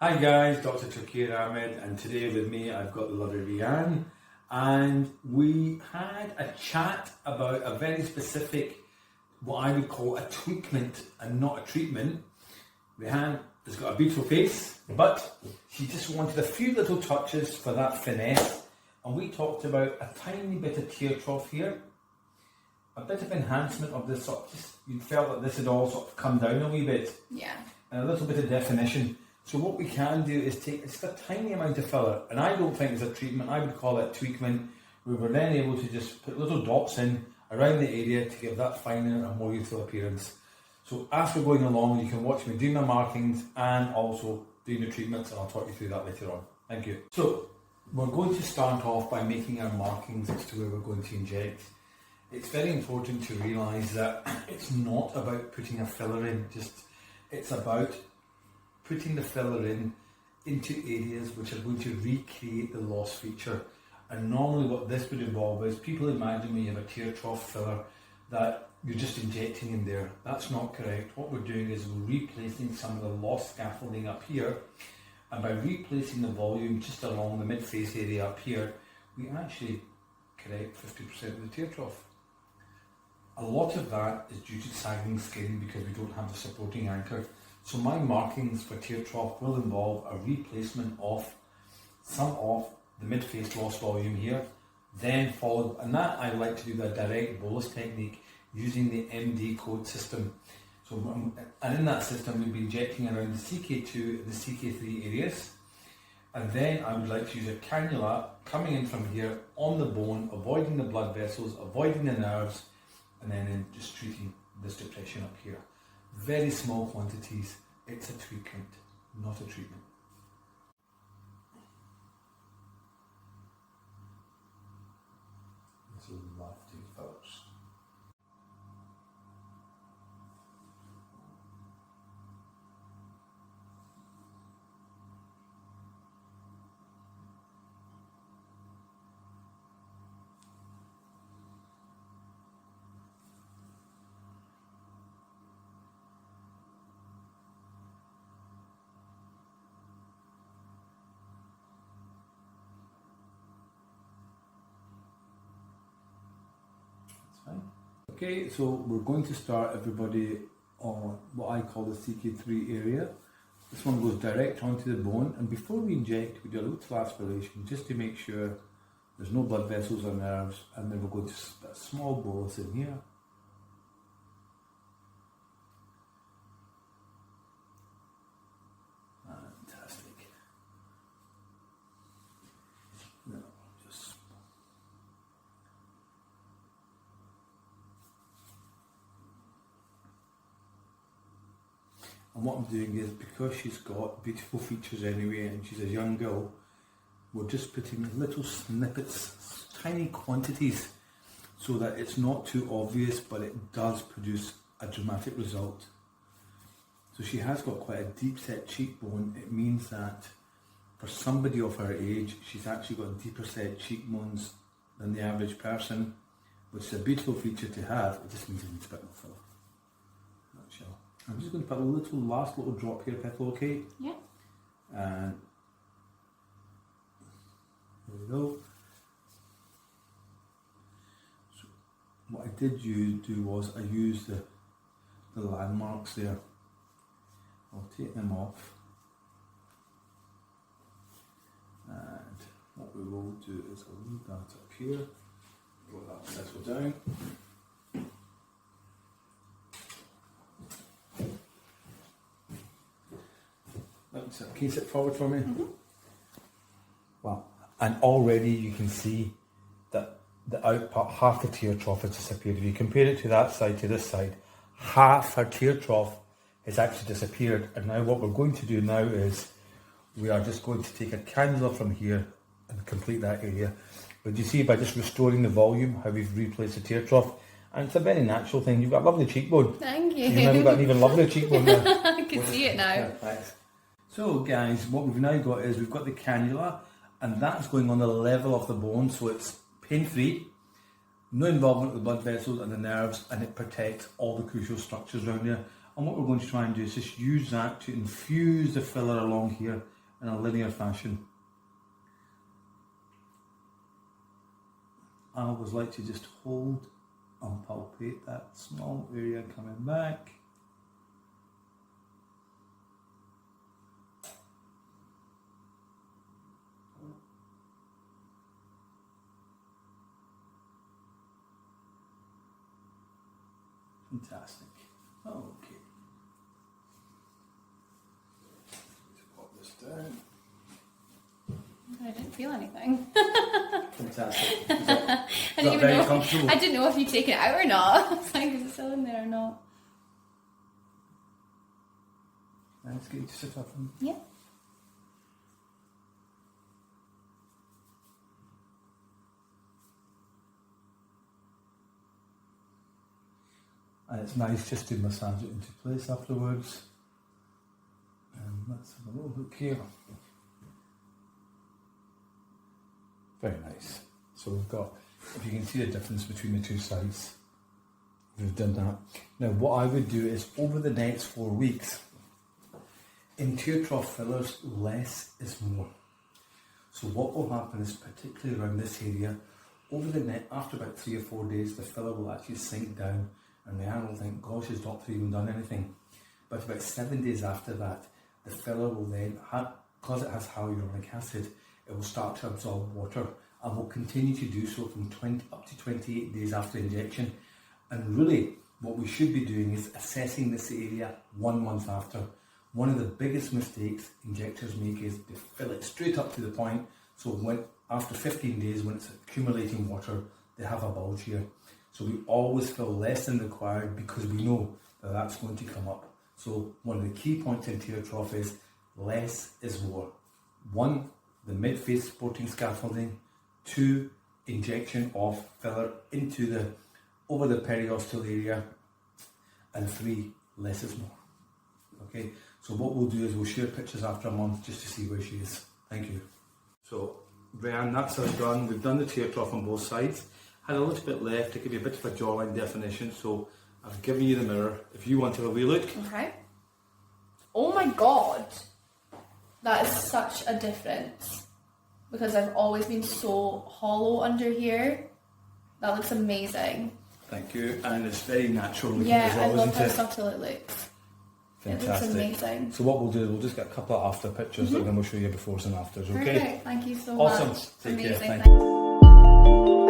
Hi guys, Dr. Ahmad, and today with me I've got the lovely Rianne, and we had a chat about a very specific, what I would call a treatment and not a treatment. Rianne has got a beautiful face, but she just wanted a few little touches for that finesse, and we talked about a tiny bit of tear trough here, a bit of enhancement of this sort of, just, you felt that this had all sort of come down a wee bit. Yeah. And a little bit of definition. So what we can do is take just a tiny amount of filler, and I don't think it's a treatment, I would call it treatment. We were then able to just put little dots in around the area to give that finer and more youthful appearance. So as we're going along, you can watch me do my markings and also doing the treatments, and I'll talk you through that later on. Thank you. So we're going to start off by making our markings as to where we're going to inject. It's very important to realise that it's not about putting a filler in, it's about putting the filler into areas which are going to recreate the lost feature. And normally what this would involve is, people imagine when you have a tear trough filler that you're just injecting in there. That's not correct. What we're doing is we're replacing some of the lost scaffolding up here, and by replacing the volume just along the mid-face area up here, we actually correct 50% of the tear trough. A lot of that is due to sagging skin because we don't have the supporting anchor. So my markings for tear trough will involve a replacement of some of the mid-face lost volume here, then followed, and that I like to do the direct bolus technique using the MD code system. So, and in that system we'll be injecting around the CK2 and the CK3 areas, and then I would like to use a cannula coming in from here on the bone, avoiding the blood vessels, avoiding the nerves, and then just treating this depression up here. Very small quantities. It's a treatment, not a treatment. This is lofty first. Okay, so we're going to start everybody on what I call the CK3 area. This one goes direct onto the bone, and before we inject, we do a little aspiration just to make sure there's no blood vessels or nerves, and then we're going to put a small bolus in here. Fantastic. Now, just and what I'm doing is, because she's got beautiful features anyway and she's a young girl, we're just putting little snippets, tiny quantities, so that it's not too obvious, but it does produce a dramatic result. So she has got quite a deep set cheekbone. It means that for somebody of her age, she's actually got deeper set cheekbones than the average person, which is a beautiful feature to have. It just means it needs a bit more filler. Nutshell. I'm just going to put a last little drop here, Petal, okay? Yeah. And there we go. So what I did do was I used the landmarks there. I'll take them off. And what we will do is I'll leave that up here. Let that settle down. Can you sit forward for me? Mm-hmm. Wow. And already you can see that the out part, half the tear trough has disappeared. If you compare it to that side to this side, half her tear trough has actually disappeared. And now what we're going to do now is we are just going to take a cannula from here and complete that area. But you see, by just restoring the volume, how we've replaced the tear trough. And it's a very natural thing. You've got a lovely cheekbone. Thank you. You've never got an even lovelier cheekbone now. I can see it now. Yeah, thanks. So guys, what we've now got is we've got the cannula, and that's going on the level of the bone, so it's pain-free, no involvement with the blood vessels and the nerves, and it protects all the crucial structures around there. And what we're going to try and do is just use that to infuse the filler along here in a linear fashion. I always like to just hold and palpate that small area coming back. Fantastic. Okay. Let's pop this down. I didn't feel anything. Fantastic. Is I that didn't even very know. comfortable? I didn't know if you take it out or not. I was like, is it still in there or not? Let's get you to sit up. Yeah. And it's nice just to massage it into place afterwards. And let's have a little look here. Very nice. So we've got, if you can see the difference between the two sides, we've done that. Now what I would do is over the next 4 weeks, in tear trough fillers, less is more. So what will happen is, particularly around this area, over the net, after about 3 or 4 days, the filler will actually sink down and the animal will think, gosh, has doctor even done anything? But about 7 days after that, the filler will then, because it has hyaluronic acid, it will start to absorb water and will continue to do so from 20 up to 28 days after injection. And really, what we should be doing is assessing this area 1 month after. One of the biggest mistakes injectors make is they fill it straight up to the point, so when after 15 days, when it's accumulating water, they have a bulge here. So we always fill less than required because we know that that's going to come up. So one of the key points in tear trough is less is more. 1, the mid-face supporting scaffolding. 2, injection of filler into the over the periosteal area. And 3, less is more. Okay, so what we'll do is we'll share pictures after a month just to see where she is. Thank you. So Brianne, that's us done. We've done the tear trough on both sides. Had a little bit left to give you a bit of a jawline definition, so I've given you the mirror. If you want to have a wee look. Okay. Oh my god. That is such a difference. Because I've always been so hollow under here. That looks amazing. Thank you. And it's very natural looking Yeah, as well, I love isn't how it? subtle it looks. Fantastic. It looks amazing. So what we'll do is we'll just get a couple of after pictures and then we'll show you befores and afters, okay? Perfect. Thank you so Awesome. much. Take care. Amazing. Thank you.